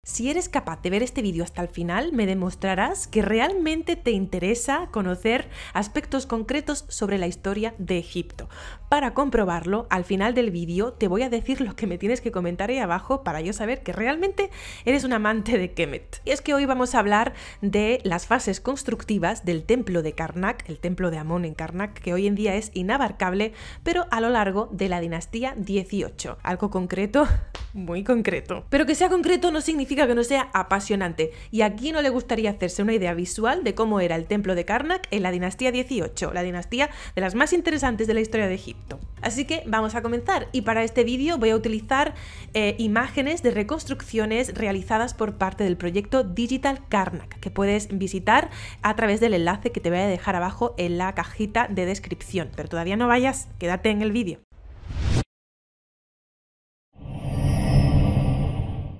Si eres capaz de ver este vídeo hasta el final, me demostrarás que realmente te interesa conocer aspectos concretos sobre la historia de Egipto. Para comprobarlo, al final del vídeo te voy a decir lo que me tienes que comentar ahí abajo para yo saber que realmente eres un amante de Kemet. Y es que hoy vamos a hablar de las fases constructivas del templo de Karnak, el templo de Amón en Karnak, que hoy en día es inabarcable, pero a lo largo de la dinastía 18. Algo concreto, muy concreto. Pero que sea concreto no significa que no sea apasionante. ¿Y a quién no le gustaría hacerse una idea visual de cómo era el templo de Karnak en la dinastía 18, la dinastía de las más interesantes de la historia de Egipto? Así que vamos a comenzar, y para este vídeo voy a utilizar imágenes de reconstrucciones realizadas por parte del proyecto Digital Karnak, que puedes visitar a través del enlace que te voy a dejar abajo en la cajita de descripción. Pero todavía no vayas, quédate en el vídeo.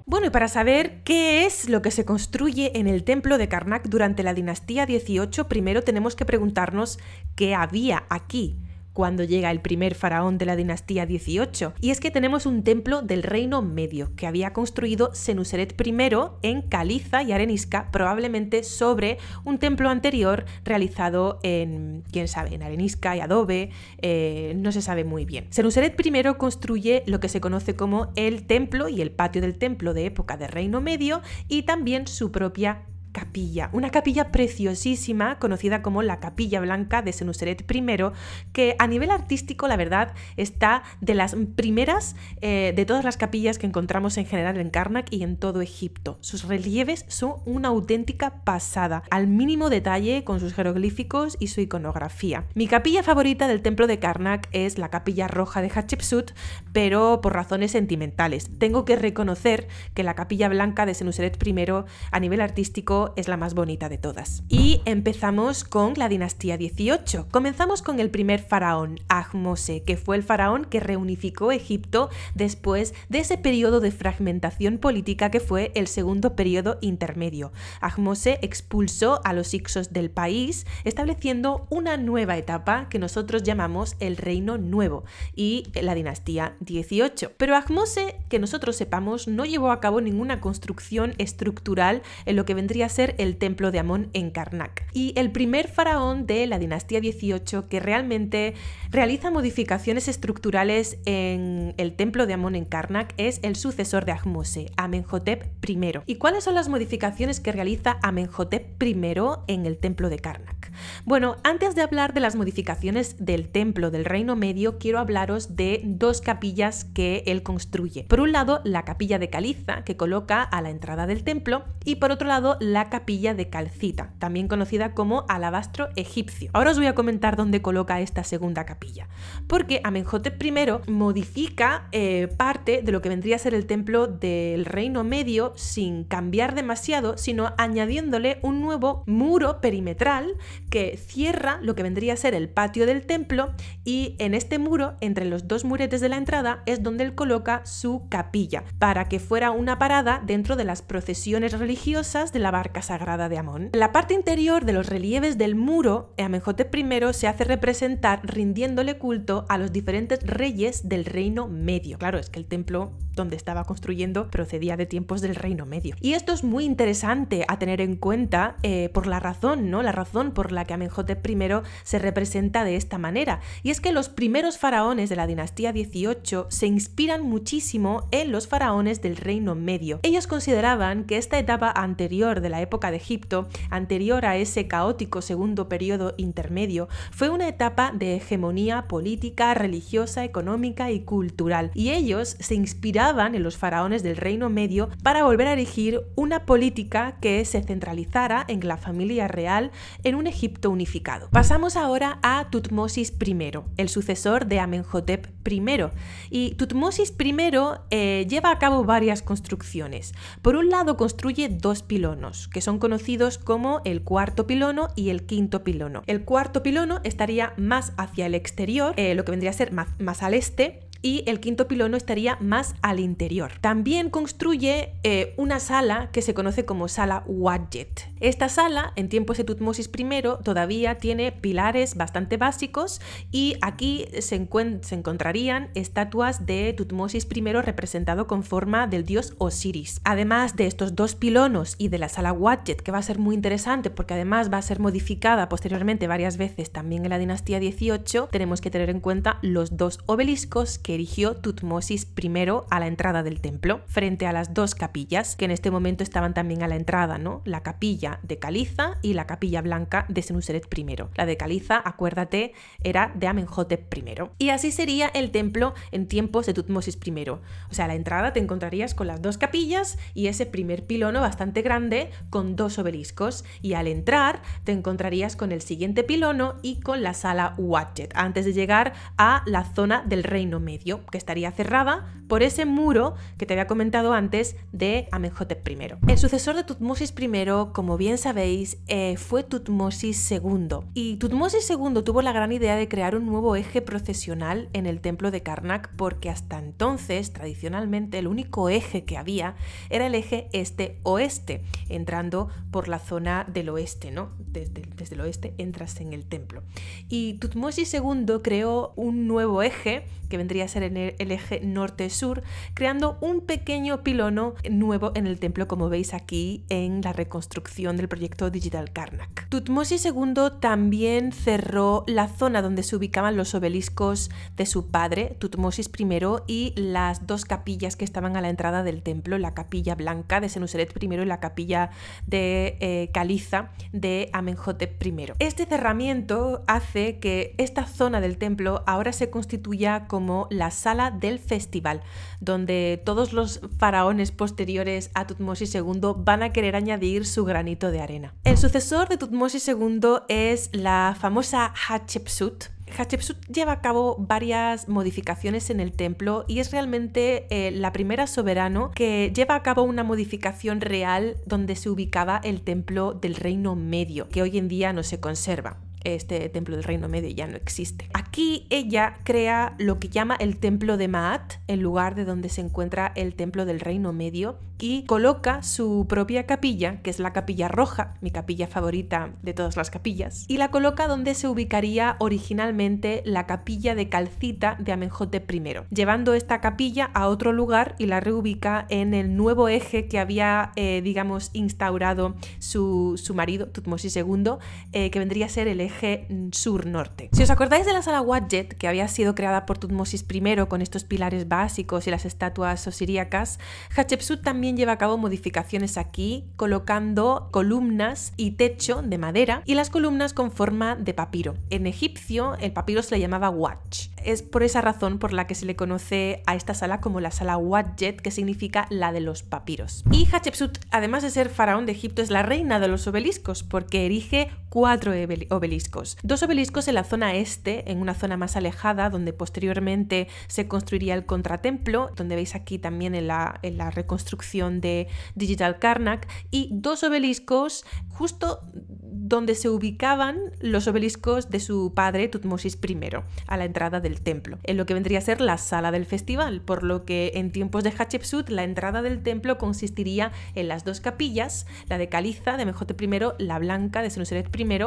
Bueno, y para saber qué es lo que se construye en el templo de Karnak durante la dinastía 18, primero tenemos que preguntarnos qué había aquí cuando llega el primer faraón de la dinastía 18. Y es que tenemos un templo del Reino Medio que había construido Senuseret I en caliza y arenisca, probablemente sobre un templo anterior realizado en, quién sabe, en arenisca y adobe, no se sabe muy bien. Senuseret I construye lo que se conoce como el templo y el patio del templo de época de Reino Medio, y también su propia capilla, una capilla preciosísima conocida como la Capilla Blanca de Senuseret I, que a nivel artístico, la verdad, está de las primeras de todas las capillas que encontramos en general en Karnak y en todo Egipto. Sus relieves son una auténtica pasada, al mínimo detalle, con sus jeroglíficos y su iconografía. Mi capilla favorita del templo de Karnak es la Capilla Roja de Hatshepsut, pero por razones sentimentales. Tengo que reconocer que la Capilla Blanca de Senuseret I a nivel artístico es la más bonita de todas. Y empezamos con la dinastía 18. Comenzamos con el primer faraón, Ahmose, que fue el faraón que reunificó Egipto después de ese periodo de fragmentación política que fue el segundo periodo intermedio. Ahmose expulsó a los hicsos del país, estableciendo una nueva etapa que nosotros llamamos el Reino Nuevo y la dinastía 18. Pero Ahmose, que nosotros sepamos, no llevó a cabo ninguna construcción estructural en lo que vendría a ser el templo de Amón en Karnak. Y el primer faraón de la dinastía 18 que realmente realiza modificaciones estructurales en el templo de Amón en Karnak es el sucesor de Ahmose, Amenhotep I. ¿Y cuáles son las modificaciones que realiza Amenhotep I en el templo de Karnak? Bueno, antes de hablar de las modificaciones del templo del Reino Medio, quiero hablaros de dos capillas que él construye. Por un lado, la capilla de caliza, que coloca a la entrada del templo, y por otro lado, la capilla de calcita, también conocida como alabastro egipcio. Ahora os voy a comentar dónde coloca esta segunda capilla, porque Amenhotep I modifica parte de lo que vendría a ser el templo del Reino Medio sin cambiar demasiado, sino añadiéndole un nuevo muro perimetral que cierra lo que vendría a ser el patio del templo, y en este muro, entre los dos muretes de la entrada, es donde él coloca su capilla, para que fuera una parada dentro de las procesiones religiosas de la barca sagrada de Amón. En la parte interior de los relieves del muro, Amenhotep I se hace representar rindiéndole culto a los diferentes reyes del Reino Medio. Claro, es que el templo donde estaba construyendo procedía de tiempos del Reino Medio. Y esto es muy interesante a tener en cuenta por la razón, ¿no? La razón por la que Amenhotep I se representa de esta manera. Y es que los primeros faraones de la dinastía 18 se inspiran muchísimo en los faraones del Reino Medio. Ellos consideraban que esta etapa anterior de la época de Egipto, anterior a ese caótico segundo periodo intermedio, fue una etapa de hegemonía política, religiosa, económica y cultural. Y ellos se inspiraban en los faraones del Reino Medio para volver a erigir una política que se centralizara en la familia real en un Egipto unificado. Pasamos ahora a Tutmosis I, el sucesor de Amenhotep I. Y Tutmosis I lleva a cabo varias construcciones. Por un lado, construye dos pilonos, que son conocidos como el cuarto pilono y el quinto pilono. El cuarto pilono estaría más hacia el exterior, lo que vendría a ser más al este, y el quinto pilono estaría más al interior. También construye una sala que se conoce como sala Wadjet. Esta sala, en tiempos de Tutmosis I, todavía tiene pilares bastante básicos y aquí se encontrarían estatuas de Tutmosis I representado con forma del dios Osiris. Además de estos dos pilonos y de la sala Wadjet, que va a ser muy interesante porque además va a ser modificada posteriormente varias veces también en la dinastía 18, tenemos que tener en cuenta los dos obeliscos que erigió Tutmosis I a la entrada del templo, frente a las dos capillas que en este momento estaban también a la entrada, ¿no? La capilla de Caliza y la capilla blanca de Senuseret I. La de Caliza, acuérdate, era de Amenhotep I. Y así sería el templo en tiempos de Tutmosis I. O sea, a la entrada te encontrarías con las dos capillas y ese primer pilono bastante grande con dos obeliscos, y al entrar te encontrarías con el siguiente pilono y con la sala Wadjet, antes de llegar a la zona del Reino Medio, que estaría cerrada por ese muro que te había comentado antes de Amenhotep I. El sucesor de Tutmosis I, como bien sabéis, fue Tutmosis II. Y Tutmosis II tuvo la gran idea de crear un nuevo eje procesional en el templo de Karnak, porque hasta entonces, tradicionalmente, el único eje que había era el eje este-oeste, entrando por la zona del oeste, ¿no? Desde el oeste entras en el templo. Y Tutmosis II creó un nuevo eje, que vendría a ser el eje norte-sur, creando un pequeño pilono nuevo en el templo, como veis aquí en la reconstrucción del proyecto Digital Karnak. Tutmosis II también cerró la zona donde se ubicaban los obeliscos de su padre, Tutmosis I, y las dos capillas que estaban a la entrada del templo, la capilla blanca de Senuseret I y la capilla de Caliza de Amenhotep I. Este cerramiento hace que esta zona del templo ahora se constituya como la sala del festival, donde todos los faraones posteriores a Tutmosis II van a querer añadir su granito de arena. El sucesor de Tutmosis II es la famosa Hatshepsut. Hatshepsut lleva a cabo varias modificaciones en el templo y es realmente la primera soberano que lleva a cabo una modificación real donde se ubicaba el templo del Reino Medio, que hoy en día no se conserva. Este templo del Reino Medio ya no existe. Aquí ella crea lo que llama el templo de Maat, en lugar de donde se encuentra el templo del Reino Medio, y coloca su propia capilla, que es la capilla roja, mi capilla favorita de todas las capillas, y la coloca donde se ubicaría originalmente la capilla de Calcita de Amenhotep I, llevando esta capilla a otro lugar y la reubica en el nuevo eje que había, digamos, instaurado su marido, Tutmosis II, que vendría a ser el eje sur-norte. Si os acordáis de la sala Wadjet, que había sido creada por Tutmosis I con estos pilares básicos y las estatuas osiríacas, Hatshepsut también lleva a cabo modificaciones aquí, colocando columnas y techo de madera y las columnas con forma de papiro. En egipcio el papiro se le llamaba watch. Es por esa razón por la que se le conoce a esta sala como la sala Wadjet, que significa la de los papiros. Y Hatshepsut, además de ser faraón de Egipto, es la reina de los obeliscos, porque erige 4 obeliscos. 2 obeliscos en la zona este, en una zona más alejada, donde posteriormente se construiría el contratemplo, donde veis aquí también en la reconstrucción de Digital Karnak, y 2 obeliscos justo donde se ubicaban los obeliscos de su padre Tutmosis I, a la entrada del templo, en lo que vendría a ser la sala del festival, por lo que en tiempos de Hatshepsut la entrada del templo consistiría en las 2 capillas, la de Caliza de Amenhotep I, la blanca de Senuseret I,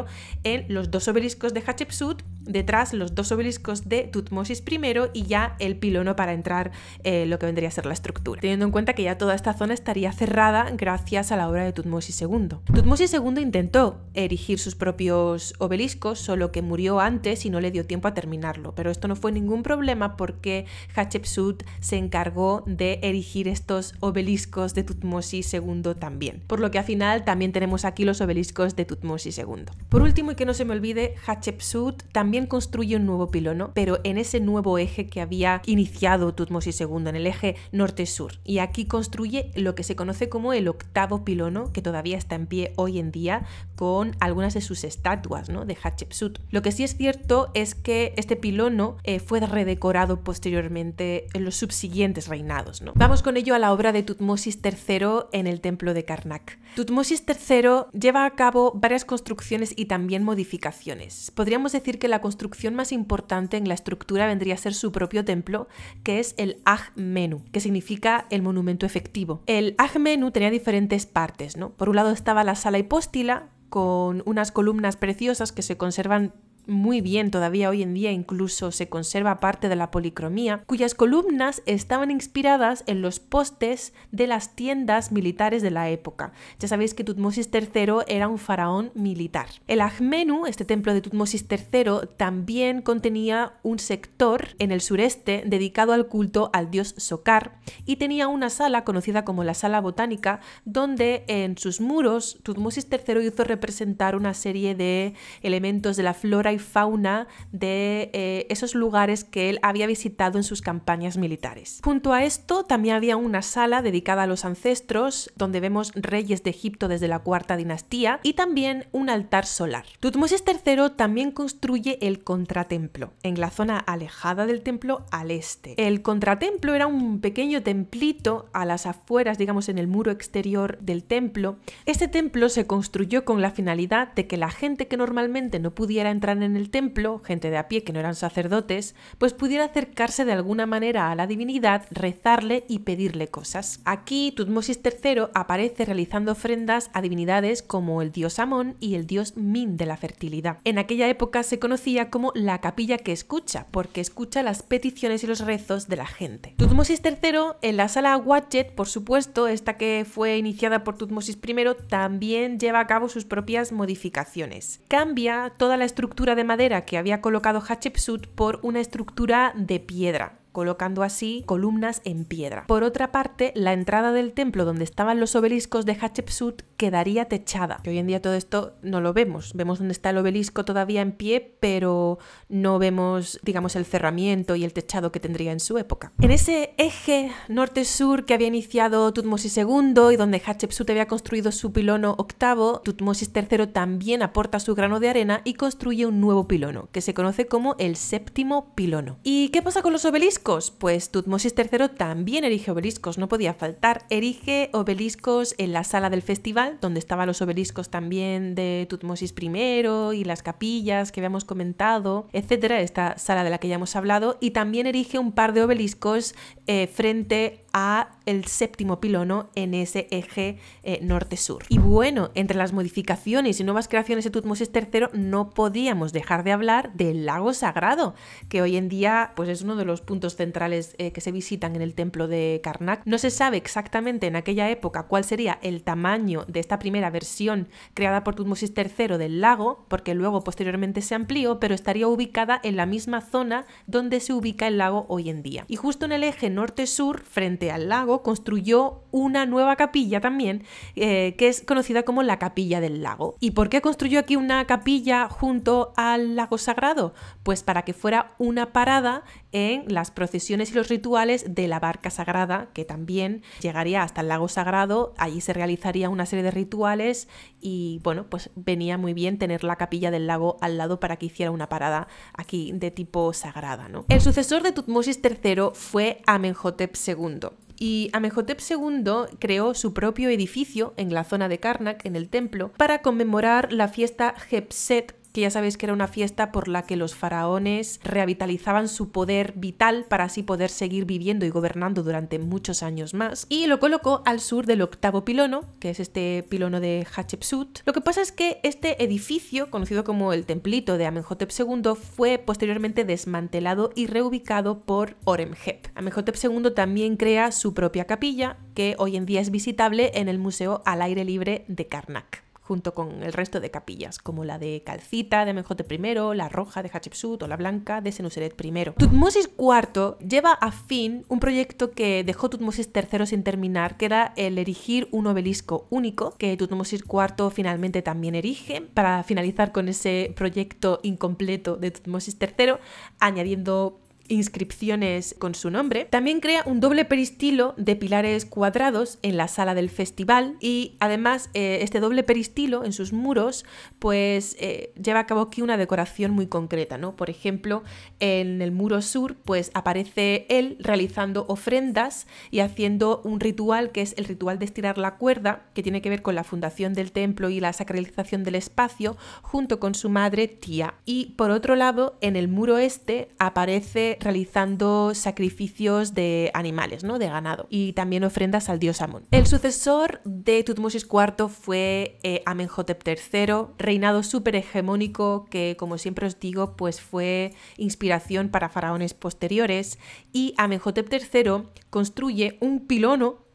en los 2 obeliscos de Hatshepsut, detrás los 2 obeliscos de Tutmosis I y ya el pilono para entrar lo que vendría a ser la estructura, teniendo en cuenta que ya toda esta zona estaría cerrada gracias a la obra de Tutmosis II. Tutmosis II intentó erigir sus propios obeliscos, solo que murió antes y no le dio tiempo a terminarlo, pero esto no fue ningún problema porque Hatshepsut se encargó de erigir estos obeliscos de Tutmosis II también, por lo que al final también tenemos aquí los obeliscos de Tutmosis II. Por último, y que no se me olvide, Hatshepsut también construye un nuevo pilono, pero en ese nuevo eje que había iniciado Tutmosis II, en el eje norte-sur, y aquí construye lo que se conoce como el 8º pilono, que todavía está en pie hoy en día con algunas de sus estatuas, ¿no?, de Hatshepsut. Lo que sí es cierto es que este pilono fue redecorado posteriormente en los subsiguientes reinados, ¿no? Vamos con ello a la obra de Tutmosis III en el templo de Karnak. Tutmosis III lleva a cabo varias construcciones y también modificaciones. Podríamos decir que la construcción más importante en la estructura vendría a ser su propio templo, que es el Aj-Menu, que significa el monumento efectivo. El Aj-Menu tenía diferentes partes, ¿no? Por un lado estaba la sala hipóstila, con unas columnas preciosas que se conservan muy bien todavía hoy en día, incluso se conserva parte de la policromía, cuyas columnas estaban inspiradas en los postes de las tiendas militares de la época. Ya sabéis que Tutmosis III era un faraón militar. El Aj-Menu, este templo de Tutmosis III, también contenía un sector en el sureste dedicado al culto al dios Sokar y tenía una sala conocida como la sala botánica, donde en sus muros Tutmosis III hizo representar una serie de elementos de la flora y fauna de esos lugares que él había visitado en sus campañas militares. Junto a esto también había una sala dedicada a los ancestros, donde vemos reyes de Egipto desde la cuarta dinastía, y también un altar solar. Tutmosis III también construye el contratemplo, en la zona alejada del templo al este. El contratemplo era un pequeño templito a las afueras, digamos en el muro exterior del templo. Este templo se construyó con la finalidad de que la gente que normalmente no pudiera entrar en el templo, gente de a pie que no eran sacerdotes, pues pudiera acercarse de alguna manera a la divinidad, rezarle y pedirle cosas. Aquí Tutmosis III aparece realizando ofrendas a divinidades como el dios Amón y el dios Min de la fertilidad. En aquella época se conocía como la capilla que escucha, porque escucha las peticiones y los rezos de la gente. Tutmosis III, en la sala Wadjet, por supuesto, esta que fue iniciada por Tutmosis I, también lleva a cabo sus propias modificaciones. Cambia toda la estructura de madera que había colocado Hatshepsut por una estructura de piedra, colocando así columnas en piedra. Por otra parte, la entrada del templo donde estaban los obeliscos de Hatshepsut quedaría techada, que hoy en día todo esto no lo vemos. Vemos dónde está el obelisco todavía en pie, pero no vemos, digamos, el cerramiento y el techado que tendría en su época. En ese eje norte-sur que había iniciado Tutmosis II y donde Hatshepsut había construido su pilono octavo, Tutmosis III también aporta su grano de arena y construye un nuevo pilono, que se conoce como el séptimo pilono. ¿Y qué pasa con los obeliscos? Pues Tutmosis III también erige obeliscos, no podía faltar. Erige obeliscos en la sala del festival, donde estaban los obeliscos también de Tutmosis I y las capillas que habíamos comentado, etcétera, esta sala de la que ya hemos hablado, y también erige un par de obeliscos frente a el séptimo pilono en ese eje norte-sur. Y bueno, entre las modificaciones y nuevas creaciones de Tutmosis III no podíamos dejar de hablar del lago sagrado, que hoy en día pues es uno de los puntos centrales que se visitan en el templo de Karnak. No se sabe exactamente en aquella época cuál sería el tamaño de esta primera versión creada por Tutmosis III del lago, porque luego posteriormente se amplió, pero estaría ubicada en la misma zona donde se ubica el lago hoy en día. Y justo en el eje norte-sur, frente al lago, construyó una nueva capilla también, que es conocida como la Capilla del Lago. ¿Y por qué construyó aquí una capilla junto al lago sagrado? Pues para que fuera una parada en las procesiones y los rituales de la barca sagrada, que también llegaría hasta el lago sagrado. Allí se realizaría una serie de rituales y bueno, pues venía muy bien tener la capilla del lago al lado para que hiciera una parada aquí de tipo sagrada, ¿no? El sucesor de Tutmosis III fue Amenhotep II. Y Amenhotep II creó su propio edificio en la zona de Karnak, en el templo, para conmemorar la fiesta Hepset, que ya sabéis que era una fiesta por la que los faraones revitalizaban su poder vital para así poder seguir viviendo y gobernando durante muchos años más, y lo colocó al sur del octavo pilono, que es este pilono de Hatshepsut. Lo que pasa es que este edificio, conocido como el templito de Amenhotep II, fue posteriormente desmantelado y reubicado por Horemheb. Amenhotep II también crea su propia capilla, que hoy en día es visitable en el Museo al Aire Libre de Karnak, junto con el resto de capillas, como la de Calcita de Amenhotep I, la roja de Hatshepsut o la blanca de Senuseret I. Tutmosis IV lleva a fin un proyecto que dejó Tutmosis III sin terminar, que era el erigir un obelisco único, que Tutmosis IV finalmente también erige, para finalizar con ese proyecto incompleto de Tutmosis III, añadiendo inscripciones con su nombre. También crea un doble peristilo de pilares cuadrados en la sala del festival y además este doble peristilo en sus muros pues lleva a cabo aquí una decoración muy concreta, ¿no? Por ejemplo, en el muro sur pues aparece él realizando ofrendas y haciendo un ritual que es el ritual de estirar la cuerda, que tiene que ver con la fundación del templo y la sacralización del espacio, junto con su madre Tía. Y por otro lado, en el muro este aparece realizando sacrificios de animales, ¿no? De ganado, y también ofrendas al dios Amón. El sucesor de Tutmosis IV fue Amenhotep III, reinado súper hegemónico que, como siempre os digo, pues fue inspiración para faraones posteriores, y Amenhotep III construye un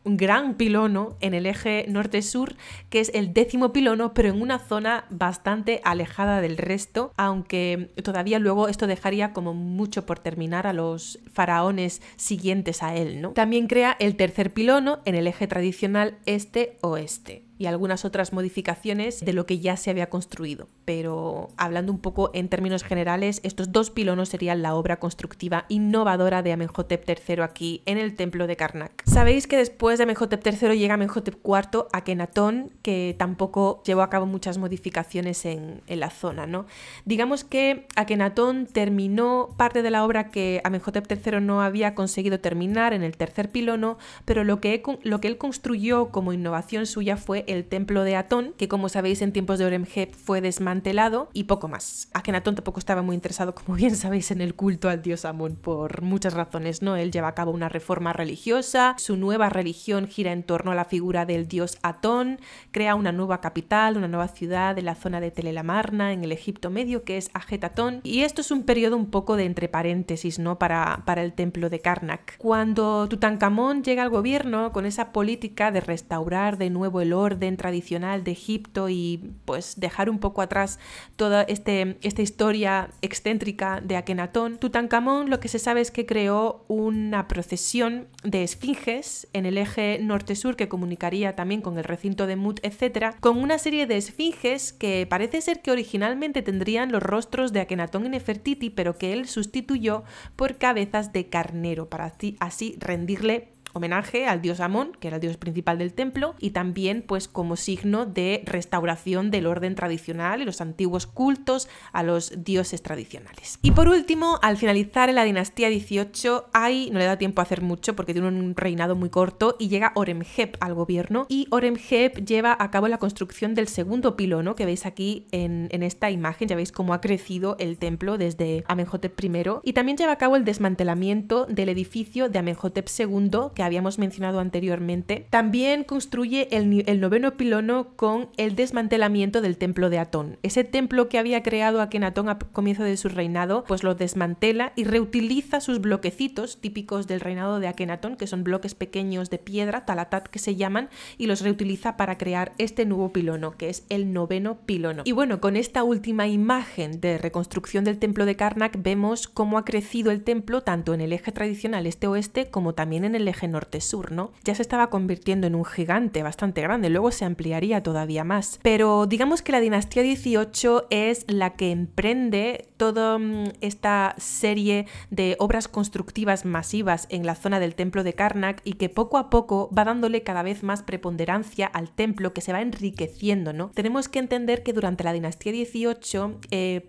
gran pilono en el eje norte-sur, que es el 10º pilono, pero en una zona bastante alejada del resto, aunque todavía luego esto dejaría como mucho por terminar a los faraones siguientes a él, ¿no? También crea el 3er pilono en el eje tradicional este-oeste y algunas otras modificaciones de lo que ya se había construido. Pero hablando un poco en términos generales, estos 2 pilonos serían la obra constructiva innovadora de Amenhotep III aquí en el templo de Karnak. Sabéis que después de Amenhotep III llega Amenhotep IV, Akenatón, que tampoco llevó a cabo muchas modificaciones en la zona, ¿no? Digamos que Akenatón terminó parte de la obra que Amenhotep III no había conseguido terminar en el 3er pilono, pero lo que él construyó como innovación suya fue el templo de Atón, que como sabéis en tiempos de Horemheb fue desmantelado, y poco más. Akenatón tampoco estaba muy interesado, como bien sabéis, en el culto al dios Amón por muchas razones, ¿no? Él lleva a cabo una reforma religiosa, su nueva religión gira en torno a la figura del dios Atón, crea una nueva capital, una nueva ciudad en la zona de Tel el Amarna, en el Egipto Medio, que es Ajetatón, y esto es un periodo un poco de entre paréntesis, ¿no? Para el templo de Karnak. Cuando Tutankamón llega al gobierno con esa política de restaurar de nuevo el orden tradicional de Egipto y pues dejar un poco atrás toda esta historia excéntrica de Akenatón, Tutankamón lo que se sabe es que creó una procesión de esfinges en el eje norte-sur que comunicaría también con el recinto de Mut, etc., con una serie de esfinges que parece ser que originalmente tendrían los rostros de Akenatón y Nefertiti, pero que él sustituyó por cabezas de carnero para así rendirle homenaje al dios Amón, que era el dios principal del templo, y también pues como signo de restauración del orden tradicional y los antiguos cultos a los dioses tradicionales. Y por último, al finalizar en la dinastía 18, no le da tiempo a hacer mucho porque tiene un reinado muy corto, y llega Horemheb al gobierno, y Horemheb lleva a cabo la construcción del 2º pilono que veis aquí en esta imagen. Ya veis cómo ha crecido el templo desde Amenhotep I, y también lleva a cabo el desmantelamiento del edificio de Amenhotep II que habíamos mencionado anteriormente. También construye el 9º pilono con el desmantelamiento del templo de Atón. Ese templo que había creado Akenatón a comienzo de su reinado, pues lo desmantela y reutiliza sus bloquecitos típicos del reinado de Akenatón, que son bloques pequeños de piedra, talatat que se llaman, y los reutiliza para crear este nuevo pilono, que es el 9º pilono. Y bueno, con esta última imagen de reconstrucción del templo de Karnak vemos cómo ha crecido el templo tanto en el eje tradicional este-oeste como también en el eje norte-sur, ¿no? Ya se estaba convirtiendo en un gigante bastante grande, luego se ampliaría todavía más. Pero digamos que la dinastía 18 es la que emprende toda esta serie de obras constructivas masivas en la zona del templo de Karnak, y que poco a poco va dándole cada vez más preponderancia al templo, que se va enriqueciendo, ¿no? Tenemos que entender que durante la dinastía 18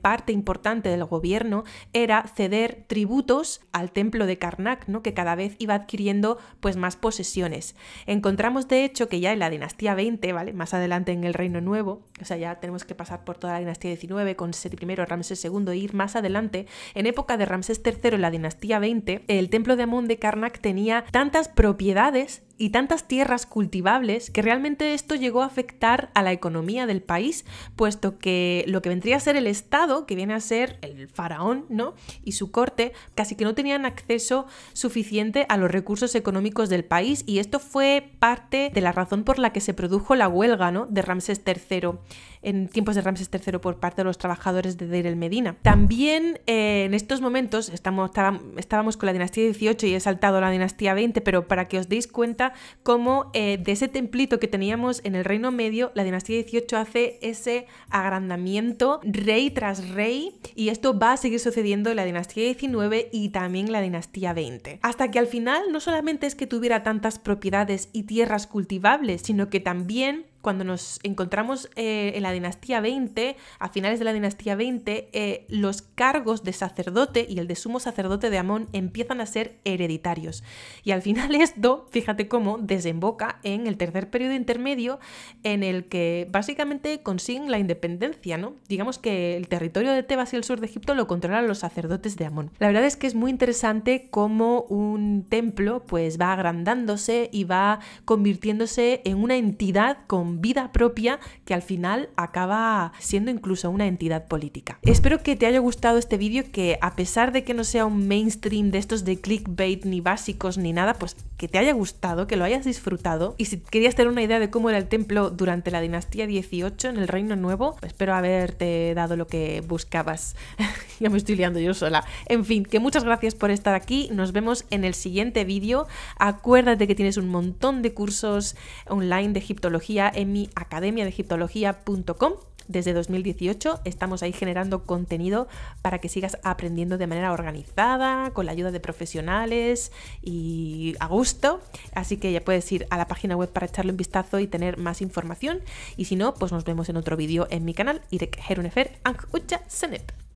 parte importante del gobierno era ceder tributos al templo de Karnak, ¿no? Que cada vez iba adquiriendo pues más posesiones. Encontramos de hecho que ya en la dinastía 20, ¿vale? Más adelante en el Reino Nuevo, o sea, ya tenemos que pasar por toda la dinastía 19 con Seti I, Ramsés II, e ir más adelante. En época de Ramsés III, en la dinastía 20, el templo de Amón de Karnak tenía tantas propiedades y tantas tierras cultivables que realmente esto llegó a afectar a la economía del país, puesto que lo que vendría a ser el Estado, que viene a ser el faraón, ¿no? Y su corte, casi que no tenían acceso suficiente a los recursos económicos del país, y esto fue parte de la razón por la que se produjo la huelga, ¿no? De Ramsés III, en tiempos de Ramsés III, por parte de los trabajadores de Deir el Medina. También en estos momentos estábamos con la dinastía 18 y he saltado a la dinastía 20, pero para que os deis cuenta cuenta cómo de ese templito que teníamos en el Reino Medio, la dinastía 18 hace ese agrandamiento rey tras rey, y esto va a seguir sucediendo en la dinastía 19 y también en la dinastía 20. Hasta que al final no solamente es que tuviera tantas propiedades y tierras cultivables, sino que también cuando nos encontramos en la dinastía 20, a finales de la dinastía 20, los cargos de sacerdote y el de sumo sacerdote de Amón empiezan a ser hereditarios. Y al final esto, fíjate cómo, desemboca en el tercer periodo intermedio, en el que básicamente consiguen la independencia, ¿no? Digamos que el territorio de Tebas y el sur de Egipto lo controlan los sacerdotes de Amón. La verdad es que es muy interesante cómo un templo pues va agrandándose y va convirtiéndose en una entidad con vida propia que al final acaba siendo incluso una entidad política. Espero que te haya gustado este vídeo, que a pesar de que no sea un mainstream de estos de clickbait ni básicos ni nada, pues que te haya gustado, que lo hayas disfrutado, y si querías tener una idea de cómo era el templo durante la dinastía 18 en el Reino Nuevo, pues espero haberte dado lo que buscabas. Ya me estoy liando yo sola. En fin, que muchas gracias por estar aquí, nos vemos en el siguiente vídeo. Acuérdate que tienes un montón de cursos online de egiptología en mi academiadeegiptología.com. Desde 2018 estamos ahí generando contenido para que sigas aprendiendo de manera organizada, con la ayuda de profesionales y a gusto. Así que ya puedes ir a la página web para echarle un vistazo y tener más información. Y si no, pues nos vemos en otro vídeo en mi canal. Irek Herunefer Ang Ucha Senep.